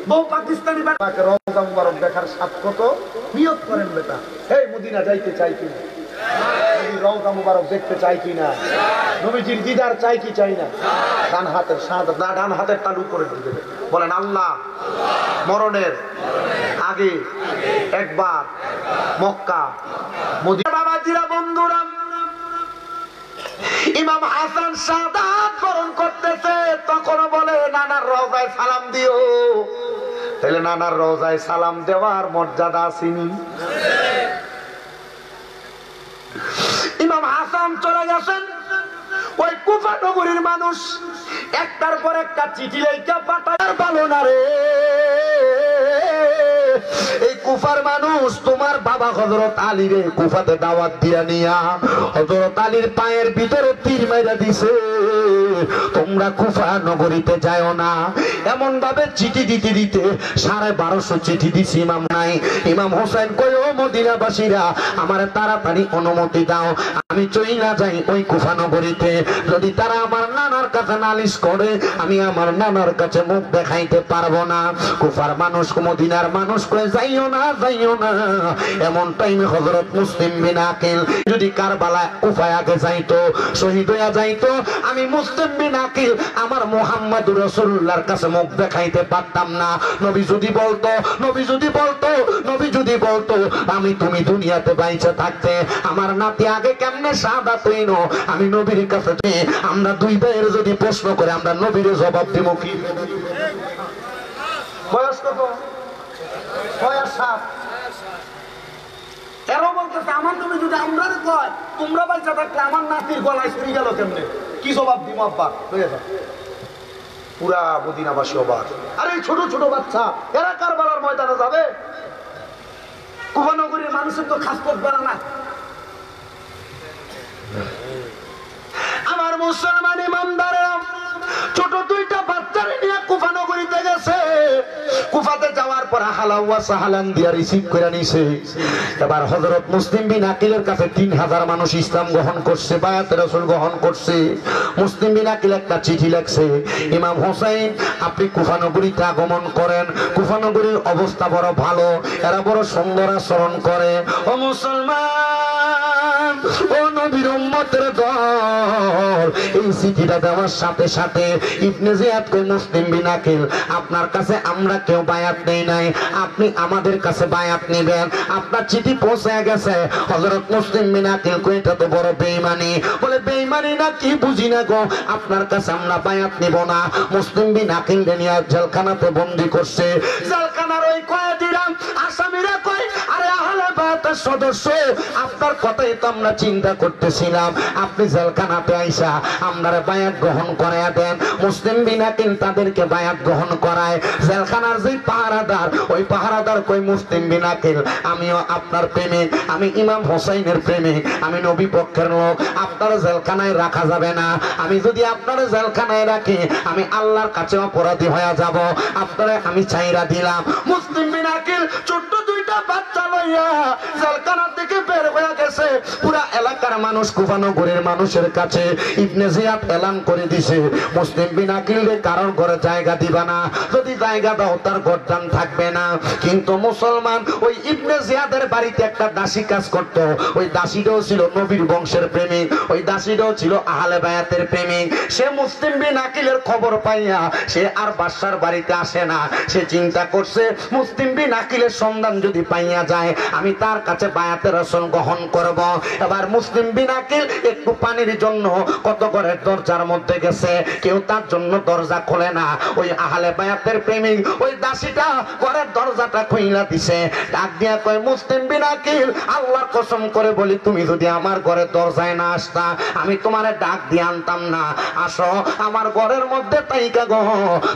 বহু পাকিস্তানি রওজা মুবারক দেখার স্বাদ কত। নিয়ত করেন বেটা, এই মদিনা যাইতে চাই কিনা, রওজা মুবারক দেখতে চাই কিনা, নবীজির দিদার চাই কি চাই না। ডান হাতের শাহাদাত, ডান হাতের তালু করে দিবে, বলেন আল্লাহ মরণের আগে একবার মক্কা মদিনা। বাবাজিরা, বন্ধুরা, ইমাম হাসান শাহাদাত বরণ করতেছে, তখন বলে নানার রওজায় সালাম দিও। তাহলে নানার রওজায় সালাম দেওয়ার মর্যাদা আসেনি? ইমাম হাসান চলে গেছেন, ওই কুফা নগরীর মানুষ একটার পর একটা চিঠি লেখা পাঠায় ভালো না রে। এই কুফার মানুষ তোমার বাবা হযরত আলী রে কুফাতে দাওয়াত দিয়া নিয়া হযরত আলীর পায়ের ভিতরে তীর মাইরা দিছে, তোমরা কুফা নগরীতে যাও না। এমন ভাবে চিঠি দিতে দিতে 1250 চিঠি দিছি, ইমাম নাই। ইমাম হোসেন কই, ও মদিনাবাসীরা আমার তাড়াতাড়ি অনুমতি দাও, আমি চইলা যাই ওই কুফা নগরীতে। যদি তারা আমার নানার কাছে নালিশ করে আমি আমার নানার কাছে মুখ দেখাইতে পারবো না। কুফার মানুষ মদিনার মানুষ কই যাইও না যাইও না। এমন টাইমে হযরত মুসলিম বিন আকিল যদি কারবালা কুফায় আগে যাইতো, শহীদ হইয়া যাইতো, আমি মুসলিম বিন আকিল আমার মুহাম্মদুর রাসূলুল্লাহর কাছে মুখ দেখাইতে পারতাম না। নবী যদি বলতো, নবী যদি বলতো, নবী যদি বলতো আমি তুমি দুনিয়াতে বাইচা থাকতে আমার নাতি আগে কেমনে শাহাদাত হইনো, আমি নবীর কাছে আমরা দুই ভাইয়ের যদি প্রশ্ন করে আমরা নবীর জবাব দিব কি? বয়স কত? বয়স 7। এরও বলতেছে আমার নবী যদি আমরা কয় তোমরা বাইচা থাকলে আমার নাতির গলায় ছুরি গেল কেমনে, কি জবাব দিব আব্বা? হয়ে যাবে পুরা মদিনাবাসী অবাক। আর এই ছোট ছোট বাচ্চা এরা কারবালার ময়দানে যাবে? কুফা নগরীর মানুষের তো খাস করবে না। আমার মুসলমান ইমানদারেরা ছোট দুইটা বাচ্চারে নিয়ে কুফা নগরীতে গেছে। কুফাতে যাওয়ার পর হালাওয়া সাহালান দিয়া রিসিভ করে নিছে। এবার হযরত মুসলিম বিন আকিলের কাছে 3000 মানুষ ইসলাম গ্রহণ করছে, বায়াতে রাসূল গ্রহণ করছে। মুসলিম বিন আকিল একটা চিঠি লিখছে, ইমাম হোসেন আপনি কুফা নগরীতে আগমন করেন, কুফা নগরীর অবস্থা বড় ভালো, এরা বড় সুন্দর আচরণ করে। ও মুসলমান, ও নবীর উম্মতের দল, এই চিঠিটা দেওয়ার সাথে সাথে ইবনে জিয়াদ কই মুসলিম বিন আকিল আপনার কাছে আমরা কেউ বায়াত নেই নাই, আপনি আমাদের কাছে বায়াত নেবেন। আপনার চিঠি পৌঁছে গেছে। হযরত মুসলিম বিন আকিল কই এটা তো বড় বেঈমানি। বলে বেঈমানি না কি বুঝি না গো, আপনার কাছে আমরা বায়াত নিব না। মুসলিম বিন আকিল নিয়ে জেলখানাতে বন্দী করছে। জেলখানার ওই কয়েদিরা আসামিরা কই আরে আহলে বায়াতের সদস্য আপনার কথাই তো আমরা চিন্তা করতেছিলাম, আপনি জেলখানাতে আইসা আপনারা বায়াত গ্রহণ করায়া দেন। মুসলিম বিন আকিল তাদেরকে বায়াত গ্রহণ করায়। জেলখানার যে পাহারাদার ওই পাহারাদার কই মুসলিম বিন আকিল আমিও আপনার প্রেমিক, আমি ইমাম হোসেনের প্রেমিক, আমি নবী পক্ষের লোক, আপনার জেলখানায় রাখা যাবে না। আমি যদি আপনার জেলখানায় রাখি আমি আল্লাহর কাছে অপরাধী হয়ে যাব, আপনারা আমি চাইরা দিলাম। মুসলিম বিন আকিল ছোট্ট দুইটা বাচ্চা লইয়া জেলখানা থেকে বের হয়ে গেছে। পুরা এলাকার মানুষ কুফা নগরীর মানুষের কাছে ইবনে জিয়াদ এলান করে দিছে মুসলিম বিন আকিলকে কারোর ঘরে জায়গা দিবা না, যদি জায়গা দাও তার গর্দান থাকবে না। কিন্তু মুসলমান ওই ইবনে জিয়াদের বাড়িতে একটা দাসী কাজ করত, ওই দাসীটাও ছিল নবীর বংশের প্রেমিক, ওই দাসীটাও ছিল আহলে বায়াতের প্রেমিক। সে মুসলিম বিন আকিলের খবর পাইয়া সে আর বাদশার বাড়িতে আসে না। সে চিন্তা করছে মুসলিম বিন আকিলের সন্ধান যদি পাইয়া যায় আমি তার কাছে বায়াতের রাসূল গ্রহণ করব। এবার মুসলিম বিন আকিল একটু পানির জন্য কত ঘরের দরজার মধ্যে গেছে, কেউ তার জন্য দরজা খোলে না। ওই আহলে বায়াতের প্রেমিক ওই দাসীটা ঘরের দরজাটা খুইলা দিছে। ডাক দিয়া কয় মুসলিম বিন আকিল আল্লাহর কসম করে বলি তুমি যদি আমার ঘরের দরজায় না আসতা আমি তোমারে ডাক দিয়ে আনতাম না। আসো আমার ঘরের মধ্যে তাইকা গো,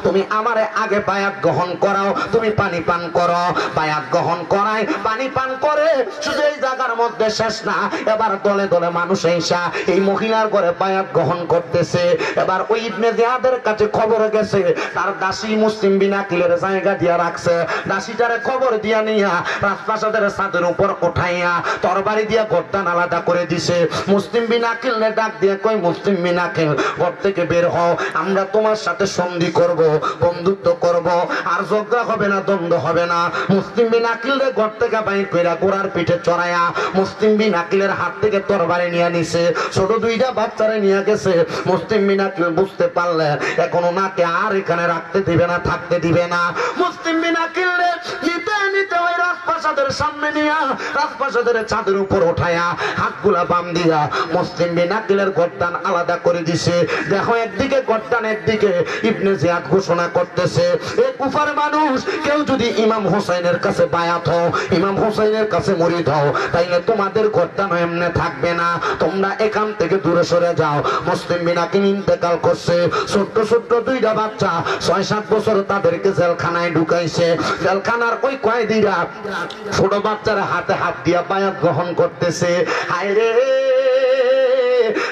তুমি আমারে আগে বায়াত গ্রহণ করাও, তুমি পানি পান করো। বায়াত গ্রহণ করায় পানি পান করে শুধু এই জায়গার মধ্যে শেষ না, এবার দলে দলে মানুষ এসা এই মহিলার ঘরে বায়াত গ্রহণ করতেছে। এবার ওই ইবনে জিয়াদের কাছে খবর গেছে তার দাসী মুসলিম বিন আকিলের জায়গা দিয়া রাখছে। দাসীটারে খবর দিয়া নিয়া রাজপ্রাসাদের ছাদের উপর উঠাইয়া তরবারি দিয়া গর্দান আলাদা করে দিছে। মুসলিম বিন আকিল নে ডাক দিয়ে কই মুসলিম বিন আকিল ঘর থেকে বের হও, আমরা তোমার সাথে সন্ধি করব, বন্ধুত্ব করব, আর ঝগড়া হবে না, দ্বন্দ্ব হবে না। মুসলিম বিন আকিল রে ঘর থেকে বাইর কইরা গোড়ার পিঠে চড়াইয়া মুসলিম বিন আকিলের হাত থেকে তরবারি নিয়ে নিছে। ছোট দুইটা বাচ্চারে নিয়ে গেছে। মুসলিম বিন আকিল বুঝতে পারলে এখন ওনাকে আর এখানে রাখতে দিবে না, থাকতে দিবে না। মুসলিম বিন আকিল রে নিতে নিতে ওই রাজপ্রাসাদ রাজপ্রাসাদের সামনে নিয়া রাজপ্রাসাদের ছাদের উপর উঠায়া হাতগুলা বাম দিয়া মুসলিম বিন আকিলের গর্দান আলাদা করে দিছে। দেখো একদিকে গর্দান একদিকে ইবনে জিয়াদ ঘোষণা করতেছে, এই কুফার মানুষ কেউ যদি ইমাম হোসেনের কাছে বায়াত হও, ইমাম হোসেনের কাছে মুরিদ হও, তাইলে তোমাদের গর্দান এমনি থাকবে না, তোমরা এখান থেকে দূরে সরে যাও। মুসলিম বিন আকিল ইন্তেকাল করছে। ছোট্ট ছোট্ট দুইটা বাচ্চা 6-7 বছর তাদেরকে জেলখানায় ঢুকাইছে। জেলখানার ওই কয়েদিরা ছোট বাচ্চার হাতে হাত দিয়া বায়াত গ্রহণ করতেছে। হায় রে,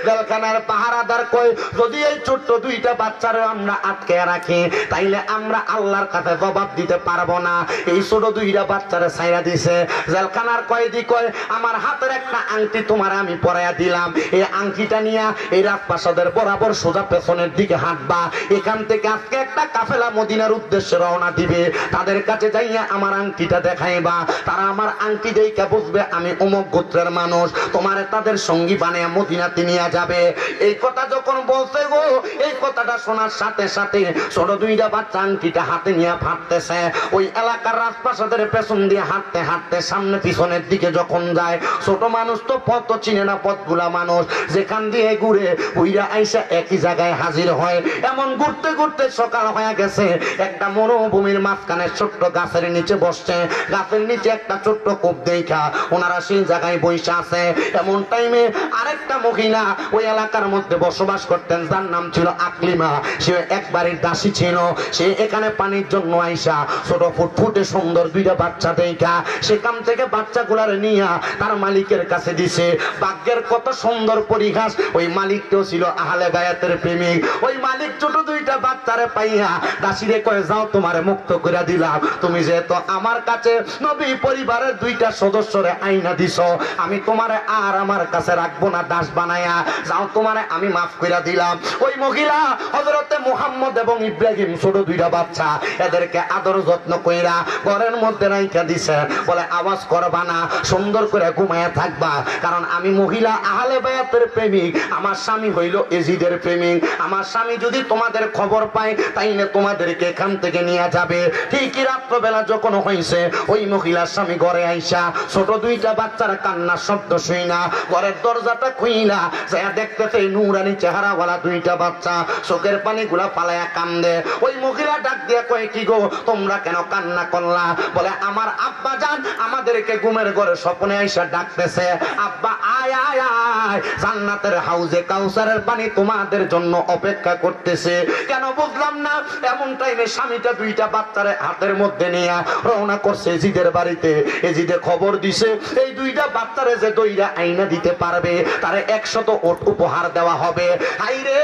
জেলখানার পাহারাদার কয় যদি এই ছোট্ট দুইটা বাচ্চারে আমরা আটকে রাখি তাইলে আমরা আল্লাহর কাছে জবাব দিতে পারবো না। এই ছোট দুইটা বাচ্চারে ছাইরা দিছে। জেলখানার কয়েদি কয় আমার হাতের একটা আংটি তোমার আমি পরাইয়া দিলাম, এই আংটিটা নিয়ে এই রাজপ্রাসাদের বরাবর সোজা পেছনের দিকে হাঁটবা। এখান থেকে আজকে একটা কাফেলা মদিনার উদ্দেশ্যে রওনা দিবে, তাদের কাছে যাইয়া আমার আংটিটা দেখাইবা, তারা আমার আংটি দেখে বুঝবে আমি অমুক গোত্রের মানুষ, তোমার তাদের সঙ্গী বানিয়ে মদিনাতে নিয়ে যাবে। এই কথা যখন বলতে গো, এই কথাটা শোনার সাথে সাথে ছোট দুইটা বাচ্চা আংটিটা হাতে নিয়ে ফাটতেছে। ওই এলাকার রাজপ্রাসাদের পেছন দিয়ে হাঁটতে হাঁটতে সামনে পিছনের দিকে যখন যায়, ছোট মানুষ তো পথ চিনে না, পথগুলা মানুষ যেখান দিয়ে ঘুরে উইরা আইসা একই জায়গায় হাজির হয়। এমন ঘুরতে ঘুরতে সকাল হয়ে গেছে, একটা মরুভূমির মাঝখানে ছোট্ট গাছের নিচে বসছে। গাছের নিচে একটা ছোট্ট কূপ দেখা ওনারা সেই জায়গায় বসে আছে। এমন টাইমে আরেকটা মহিলা ওই এলাকার মধ্যে বসবাস করতেন, যার নাম ছিল আকলিমা। সে একবারের দাসী ছিল। সে এখানে পানির জন্য আইসা ছোট ফুটফুটে সুন্দর দুইটা বাচ্চা দেখা সেখান থেকে বাচ্চাগুলার নিয়ে তার মালিকের কাছে দিছে। ভাগ্যের কত সুন্দর পরিহাস, ওই মালিকটাও ছিল আহলে বায়াতের প্রেমিক। ওই মালিক ছোট দুইটা বাচ্চারে পাইয়া দাসীরে কয়ে যাও তোমারে মুক্ত করে দিলাম, তুমি যেহেতু আমার কাছে নবী পরিবারের দুইটা সদস্যরে আইনা দিছ, আমি তোমারে আর আমার কাছে রাখবো না, দাস বানায়া যাও, তোমারে আমি মাফ করে দিলাম। ওই মহিলা হযরতে মুহাম্মদ এবং ইব্রাহিম ছোট দুইটা বাচ্চা, এদেরকে আদর যত্ন কইরা ঘরের মধ্যে রাইখা দিছে। বলে আওয়াজ করবা না, সুন্দর করে ঘুমায়া থাকবা, কারণ আমি মহিলা আহলে বায়াতের প্রেমিক, আমার স্বামী হইল এজিদের প্রেমিক। আমার স্বামী যদি তোমাদের খবর পায় তাইলে তোমাদেরকে এখান থেকে নিয়ে যাবে। ঠিকই রাত্রবেলা যখন হয়েছে, ওই মহিলার স্বামী ঘরে আইসা ছোট দুইটা বাচ্চার কান্নার শব্দ শুই না ঘরের দরজাটা খুইলা যা দেখতেছে নুরানি চেহারাওয়ালা দুইটা বাচ্চা চোখের পানি গুলা পালায়া কান্দে। ওই মহিলা ডাক দিয়ে কয় কি গো তোমরা কেন কান্না করলা? বলে আমার আব্বা জান আমাদেরকে ঘুমের ঘরে স্বপ্নে আইসা ডাকতেছে, আব্বা আয় আয় আয়, জান্নাতের হাউজে কাউসারের পানি তোমাদের জন্য অপেক্ষা করতেছে। কেন বুঝলাম না। এমন টাইমে স্বামীটা দুইটা বাচ্চারে হাতের মধ্যে নিয়ে রওনা করছে এজিদের বাড়িতে। এজিদে খবর দিছে এই দুইটা বাচ্চারে যে দইরা আইনা দিতে পারবে তারে 100 ওট উপহার দেওয়া হবে। হাইরে,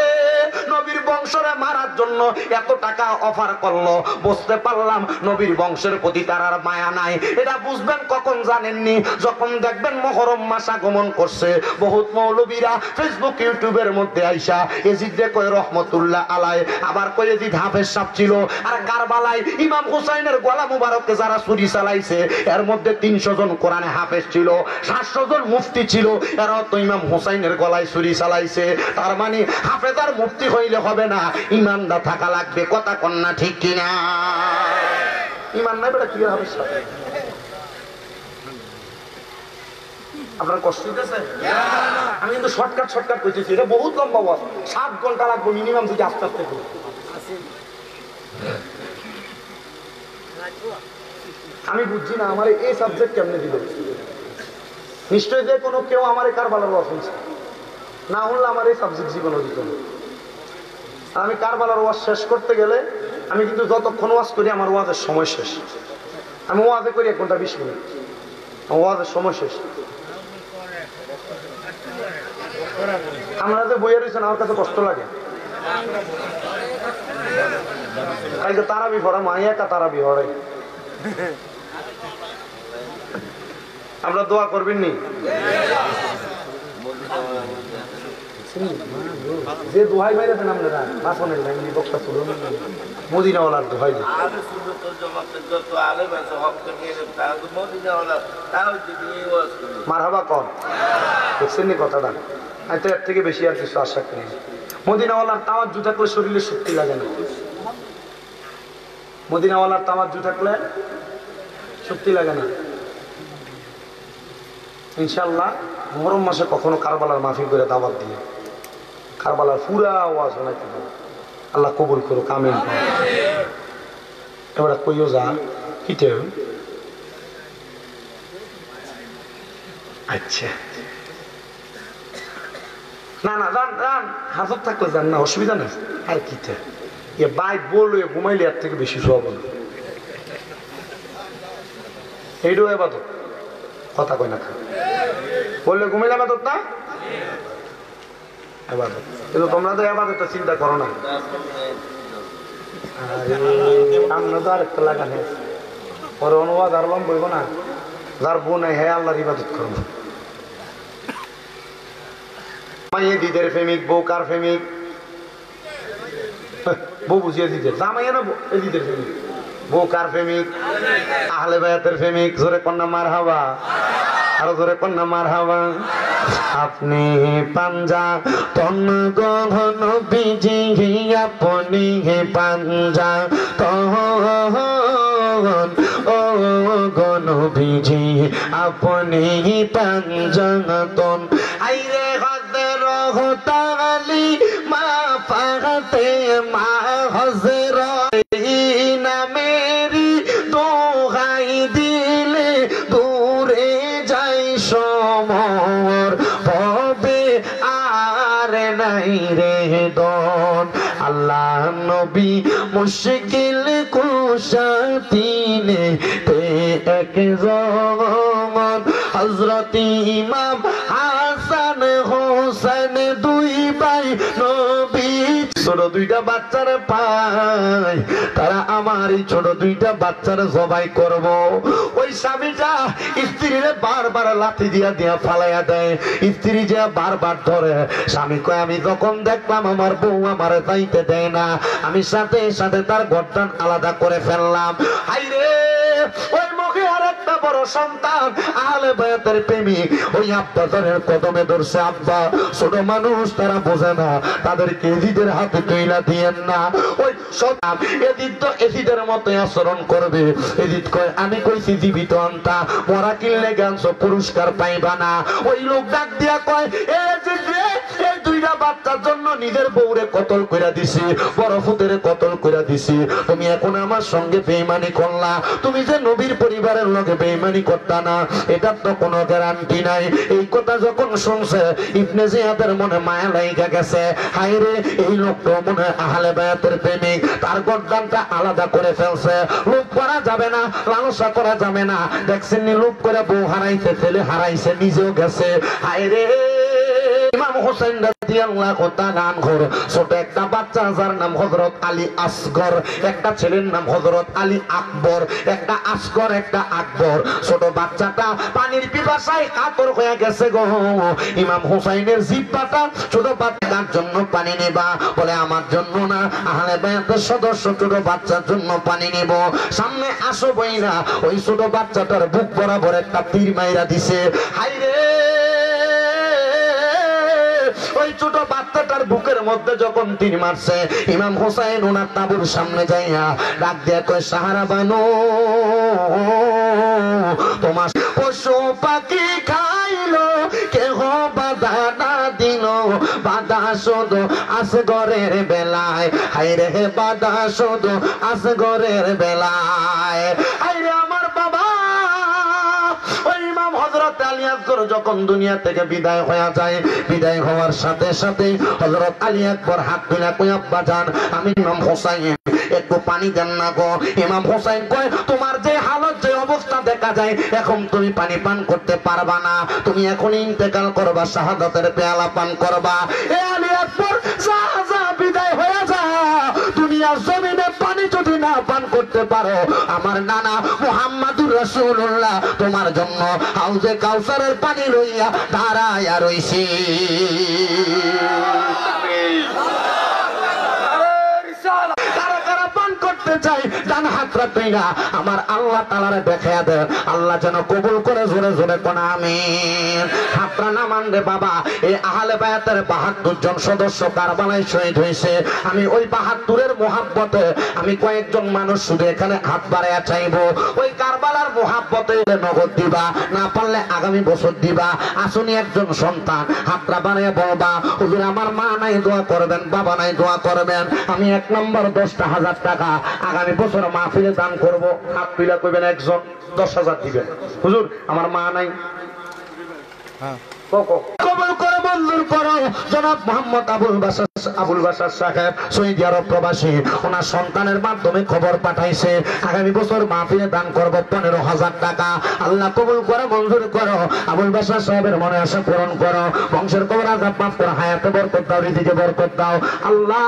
নবীর বংশরে মারার জন্য এত টাকা অফার করলো। বুঝতে পারলাম নবীর বংশের প্রতি তার আর মায়া নাই। এটা বুঝবেন কখন জানেননি? যখন দেখবেন মুহররম মাস আগমন করছে, বহুত মৌলবীরা ফেসবুক ইউটিউবের মধ্যে আইসা এজিদে কয় রহমতুল্লাহ আলাই, আবার কয় এজিদ হাফেজ সাহেব ছিল, আর কারবালায় ইমাম হুসাইনের গলা মুবারককে যারা ছুরি চালাইছে এর মধ্যে 300 জন কোরআনে হাফেজ ছিল, 700 জন মুফতি ছিল, এরাও তো ইমাম হুসাইনের গলায় ছুরি চালাইছে। তার মানে হাফেজার মুফতি হইলে হবে না, ইমানদার থাকা লাগবে। কথা কন্যা ঠিক কিনা? ইমান নাই বেটা কি হবে? আপনার কষ্ট হইতেছে? আমি কিন্তু শর্টকাট করতেছি, এটা বহুত লম্বা ওয়াজ, 7 ঘন্টা লাগবে মিনিমাম যদি আস্তে আস্তে করি। আমি বুঝছি না আমার এই সাবজেক্ট কেমনে দিল। নিশ্চয়ই যে কোনো কেউ আমার কারবালার ওয়াজ শুনছে না, হলে আমার এই সাবজেক্ট জীবনে দিত না। আমি কারবালার ওয়াজ শেষ করতে গেলে আমি কিন্তু যতক্ষণ ওয়াজ করি আমার ওয়াজের সময় শেষ। আমি ওয়াজে করি 1 ঘন্টা 20 মিনিট, ওয়াজের সময় শেষ। আমরা যে বইয়ে রয়েছেন আমার কাছে কষ্ট লাগে। কালকে তারাবি পড়া মাইয়া কা তারাবি হরে, আমরা দোয়া করবেন নি? যে দোহাই বাইরে দেন আপনারা বাসনের লাইন বক্তা শুরু মদিনাওয়ালার দোহাই মারহাবা কর। দেখছেন নি কথাটা? আমি তো এর থেকে বেশি আর কিছু আশা করি। মদিনাওয়ালার তাওয়াজ্জু থাকলে শরীরে শক্তি লাগে না। মদিনাওয়ালার তাওয়াজ্জু থাকলে শক্তি লাগে না। ইনশাআল্লাহ মুহররম মাসে কখনো কারবালার মাহফিল করে দাওয়াত দিয়ে কারবালার পুরা আওয়াজ শোনাইতে হবে। আল্লাহ কবুল করুক, আমিন। এবার কইও যা কিটে আচ্ছা না না যান যান, হাজত থাকলে যান না, অসুবিধা নেই। আর কিটে এ বাইক বললো ঘুমাইলে এর থেকে বেশি সব না, এইটাও এবাদত। কথা কয় না বললে ঘুমাইলে এবাদত না, এবাদত। কিন্তু তোমরা তো এবাদতটা চিন্তা করো না। আমরা তো আরেকটা লাগান পরে অনুবাদ আর লম বইব না, যার বউ নাই হ্যাঁ আল্লাহর ইবাদত করবো। দিদের প্রেমিক, বউ কার প্রেমিক? বউ বুঝিয়ে দিদের জামাইয়া না দিদের প্রেমিক, বউ কার প্রেমিক? আহলে বায়াতের প্রেমিক। জোরে কন্যা মার হাওয়া, আরো জোরে কন্যা মার হাওয়া। আপনি পাঞ্জা তন গহন বিজি, আপনি পাঞ্জা তন ও গন বিজি, আপনি পাঞ্জাতন। আইরে হজর হতালি মা পাহাতে মা হজর না মেরি দোহাই দিলে দূরে যাই সমর হবে আর নাই রে দন। আল্লাহ নবী মুশকিল কুশাতিনে তে একজন, হযরত ইমাম হাসান হোসেন দুই ভাই নবী। ছোট দুইটা বাচ্চার পায়, তারা আমার এই ছোট দুইটা বাচ্চার জবাই করব। ওই স্বামীটা স্ত্রীরে বারবার লাথি দিয়া দিয়া ফালাইয়া দেয়, স্ত্রী যে বারবার ধরে। স্বামী কয় আমি যখন দেখলাম আমার বউ আমার যাইতে দেয় না, আমি সাথে সাথে তার গর্দান আলাদা করে ফেললাম। হাইরে ওই মুখে আর একটা বড় সন্তান আহলে বায়াতের প্রেমিক ওই আব্বাজানের কদমে ধরছে। আব্বা ছোট মানুষ, তারা বোঝে না, তাদেরকে এজিদের হাতে তুইলা দিয়েন না। ওই সন্তান এজিদ তো এজিদের মতো আচরণ করবে। এজিদ কয় আমি কইছি জীবিত আনতা, মরা কিনলে গানছ পুরস্কার পাইবা না। ওই লোক ডাক দিয়া কয় এজিদ রে, এই দুইটা বাচ্চার জন্য নিজের বউরে কতল কইরা দিছি, বড় ফুতেরে কতল কইরা দিছি, তুমি এখন আমার সঙ্গে বেঈমানি করলা। তুমি যে নবীর পরিবারের লোকে বেঈমানি করতা না, এটার তো কোনো গ্যারান্টি নাই। এই কথা যখন শুনছে ইবনে জিয়াদের মনে মায়া লাইগা গেছে। হায়রে এই লোকটা মনে আহলে বায়াতের প্রেমিক, তার গর্দানটা আলাদা করে ফেলছে। লোভ করা যাবে না, লালসা করা যাবে না। দেখছেন নি লোভ করে বউ হারাইছে, ছেলে হারাইছে, নিজেও গেছে। হায়রে ইমাম হোসেন রাদিয়াল্লাহু তাআলা আনহুর ছোট একটা বাচ্চা যার নাম হযরত আলী আসগর, একটা ছেলের নাম হযরত আলী আকবর, একটা আসগর একটা আকবর। ছোট বাচ্চাটা পানির পিপাসায় কাতর হয়ে গেছে গো। ইমাম হোসেনের জিহ্বাটা ছোট বাচ্চার জন্য পানি নেবা, বলে আমার জন্য না, আহলে বায়াতের সদস্য ছোট বাচ্চার জন্য পানি নেব। সামনে আসো বইরা, ওই ছোট বাচ্চাটার বুক বরাবর একটা তীর মাইরা দিছে। হাইরে ওই ছোট বাচ্চাটার বুকের মধ্যে যখন তীর মারছে, ইমাম হোসেন ওনার তাঁবুর সামনে যাইয়া ডাক দিয়া কয় সাহারা বানো, তোমার পশু পাখি খাইলো, কেহ বাধা না দিল, বাধা শুধু আসগরের বেলায়। হায়রে বাধা শুধু আসগরের বেলায়। হায়রে আমার বাবা ওই ইমাম হযরত আলী আকবর যখন দুনিয়া থেকে বিদায় হয়ে যায়, বিদায় হওয়ার সাথে সাথে হযরত আলী আকবর হাত তুলে কই আব্বা জান, আমি ইমাম হোসেন একটু পানি দেন না গো। ইমাম হোসেন কয় তোমার যে হালত, যে অবস্থা দেখা যায়, এখন তুমি পানি পান করতে পারবা না, তুমি এখন ইন্তেকাল করবা, শাহাদাতের পেয়ালা পান করবা। এ আলী আকবর যা যা, বিদায় হয়ে যা। দুনিয়ার জমিনে পানি যদি না পান করতে পারো, আমার নানা মুহাম্মাদুর রাসূলুল্লাহ তোমার জন্য হাউজে কাউসারের পানি লইয়া দাঁড়ায়া রইছি। কারা কারা পান করতে চাই ডান হাত রাখবেগা আমার আল্লাহ তাআলারে দেখায়া দেন আল্লাহ যেন কবুল করে জোরে জোরে কোন আমিন হাতটা নামান রে বাবা এই আহলে বায়াতের ৭২ জন সদস্য কারবালায় শহীদ হয়েছে আমি ওই ৭২ মোহাব্বতে আমি কয়েকজন মানুষ শুধু এখানে হাত বাড়াইয়া চাইবো ওই কারবালার মোহাব্বতে নগদ দিবা না পারলে আগামী বছর দিবা আসুনি একজন সন্তান হাতটা বাড়াইয়া বলবা হুজুর আমার মা নাই দোয়া করবেন বাবা নাই দোয়া করবেন আমি ১ নম্বর ১০,০০০ টাকা আগামী বছর মাহফিলে দান করব হাত তুলে কইবেন একজন ১০,০০০ দিবেন হুজুর আমার মা নাই কবুল করে মঞ্জুর করো জনাব মোহাম্মদ আবুল বাশার সাহেব সৌদি আরব প্রবাসী ওনার সন্তানের মাধ্যমে খবর পাঠাইছে আগামী বছর মাহফিলে দান করব ১৫,০০০ টাকা আল্লাহ কবুল করে মঞ্জুর করো আবুল বাশার সাহেবের মনে আশা পূরণ করো বংশের কবর আযাব মাফ করো হায়াতে বরকত দাও রিজিকে বরকত দাও আল্লাহ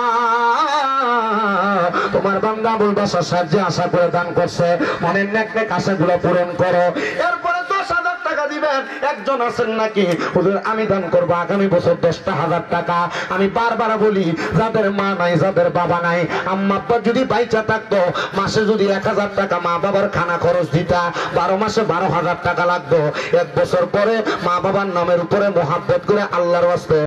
তোমার বান্দা আবুল বাশার সাহেব যে আশা করে দান করছে মনের নেক নেক আশাগুলো পূরণ করো এরপরে ১০,০০০ টাকা দিবেন একজন আছেন নাকি হুজুর আমি দান করব আগামী বছর ১০,০০০ টাকা আমি বারবার বলি যাদের মা নাই যাদের বাবা নাই আম্মা আব্বা যদি বাইচা থাকতো মাসে যদি ১,০০০ টাকা মা বাবার খানা খরচ দিতা ১২ মাসে ১২,০০০ টাকা লাগতো ১ বছর পরে মা বাবার নামের উপরে মোহাব্বত করে আল্লাহর ওয়াস্তে